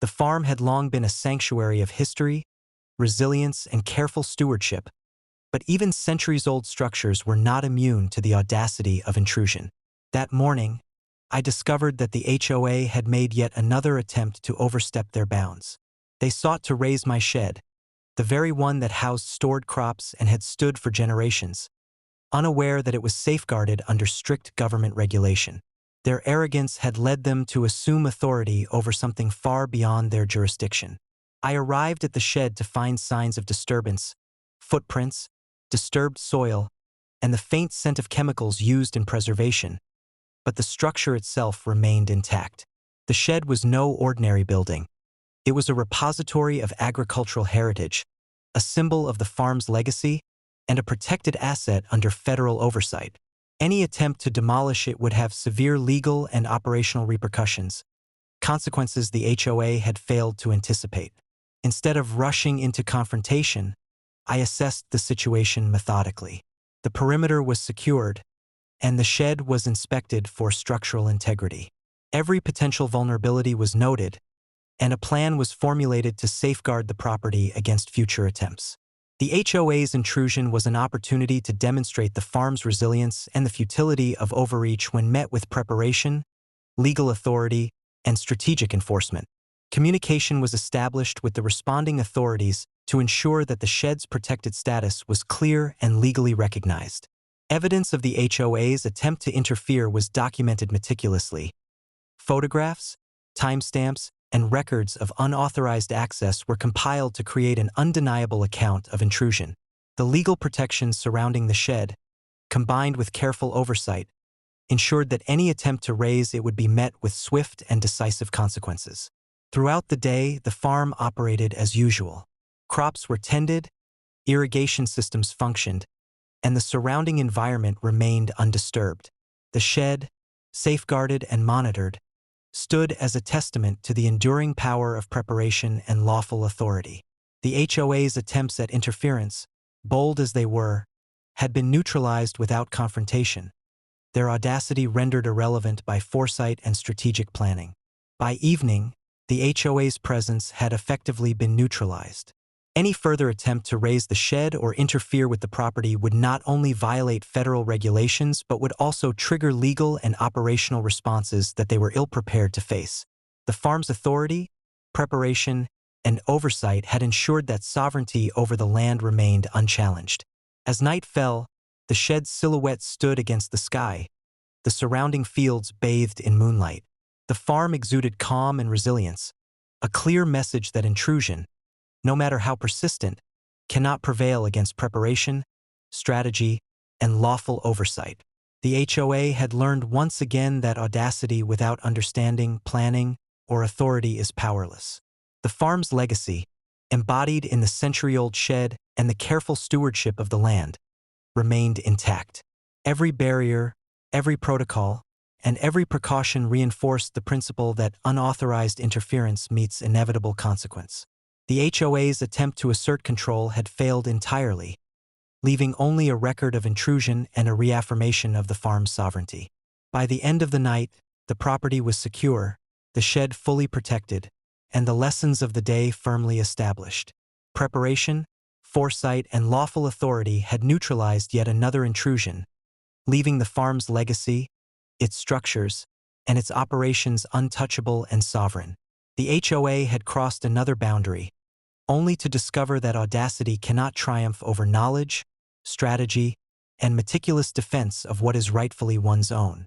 The farm had long been a sanctuary of history, resilience, and careful stewardship, but even centuries-old structures were not immune to the audacity of intrusion. That morning, I discovered that the HOA had made yet another attempt to overstep their bounds. They sought to raze my shed, the very one that housed stored crops and had stood for generations, unaware that it was safeguarded under strict government regulation. Their arrogance had led them to assume authority over something far beyond their jurisdiction. I arrived at the shed to find signs of disturbance, footprints, disturbed soil, and the faint scent of chemicals used in preservation, but the structure itself remained intact. The shed was no ordinary building. It was a repository of agricultural heritage, a symbol of the farm's legacy, and a protected asset under federal oversight. Any attempt to demolish it would have severe legal and operational repercussions, consequences the HOA had failed to anticipate. Instead of rushing into confrontation, I assessed the situation methodically. The perimeter was secured, and the shed was inspected for structural integrity. Every potential vulnerability was noted, and a plan was formulated to safeguard the property against future attempts. The HOA's intrusion was an opportunity to demonstrate the farm's resilience and the futility of overreach when met with preparation, legal authority, and strategic enforcement. Communication was established with the responding authorities to ensure that the shed's protected status was clear and legally recognized. Evidence of the HOA's attempt to interfere was documented meticulously. Photographs, timestamps, and records of unauthorized access were compiled to create an undeniable account of intrusion. The legal protections surrounding the shed, combined with careful oversight, ensured that any attempt to raze it would be met with swift and decisive consequences. Throughout the day, the farm operated as usual. Crops were tended, irrigation systems functioned, and the surrounding environment remained undisturbed. The shed, safeguarded and monitored, stood as a testament to the enduring power of preparation and lawful authority. The HOA's attempts at interference, bold as they were, had been neutralized without confrontation, their audacity rendered irrelevant by foresight and strategic planning. By evening, the HOA's presence had effectively been neutralized. Any further attempt to raze the shed or interfere with the property would not only violate federal regulations but would also trigger legal and operational responses that they were ill-prepared to face. The farm's authority, preparation, and oversight had ensured that sovereignty over the land remained unchallenged. As night fell, the shed's silhouette stood against the sky, the surrounding fields bathed in moonlight. The farm exuded calm and resilience, a clear message that intrusion, no matter how persistent, cannot prevail against preparation, strategy, and lawful oversight. The HOA had learned once again that audacity without understanding, planning, or authority is powerless. The farm's legacy, embodied in the century-old shed and the careful stewardship of the land, remained intact. Every barrier, every protocol, and every precaution reinforced the principle that unauthorized interference meets inevitable consequence. The HOA's attempt to assert control had failed entirely, leaving only a record of intrusion and a reaffirmation of the farm's sovereignty. By the end of the night, the property was secure, the shed fully protected, and the lessons of the day firmly established. Preparation, foresight, and lawful authority had neutralized yet another intrusion, leaving the farm's legacy, its structures, and its operations untouchable and sovereign. The HOA had crossed another boundary, only to discover that audacity cannot triumph over knowledge, strategy, and meticulous defense of what is rightfully one's own.